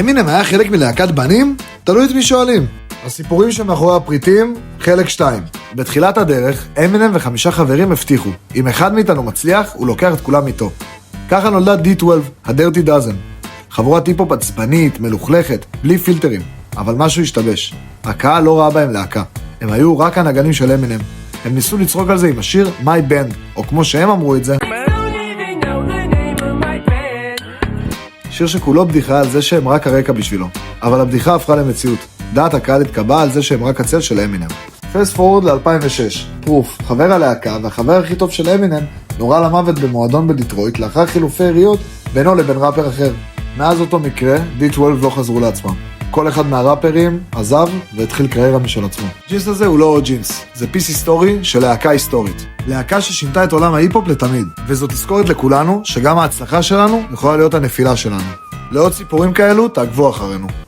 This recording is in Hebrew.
אמינם היה חלק מלהקת בנים? תלוי את מי שואלים. הסיפורים שמאחורי הפריטים, חלק 2. בתחילת הדרך, אמינם ו5 חברים הבטיחו, אם אחד מאיתנו מצליח, הוא לוקח את כולם איתו. ככה נולדה D12, הדירטי דאזן. חבורת היפ-הופ עצבנית, מלוכלכת, בלי פילטרים. אבל משהו השתבש. הקהל לא ראה בהם להקה. הם היו רק הנגנים של אמינם. הם ניסו לצחוק על זה עם השיר My Band, או כמו שהם אמרו את זה, שיר שכולו בדיחה על זה שהם רק הרקע בשבילו. אבל הבדיחה הפכה למציאות. דעת הקהל התקבעה על זה שהם רק הצל של אמינם. פסט פורוורד ל-2006. פרוף, חבר הלהקה והחבר הכי טוב של אמינם, נורה למוות במועדון בדיטרויט לאחר חילופי יריות בינו לבין ראפר אחר. מאז אותו מקרה, D12 לא חזרו לעצמם. כל אחד מהראפרים עזב והתחיל קריירה משל עצמו. ג'ינס הזה הוא לא עוד ג'ינס, זה פיס היסטורי של להקה היסטורית. להקה ששינתה את עולם ההיפ-הופ לתמיד, וזאת תזכורת לכולנו שגם ההצלחה שלנו יכולה להיות הנפילה שלנו. לעוד סיפורים כאלו תעקבו אחרינו.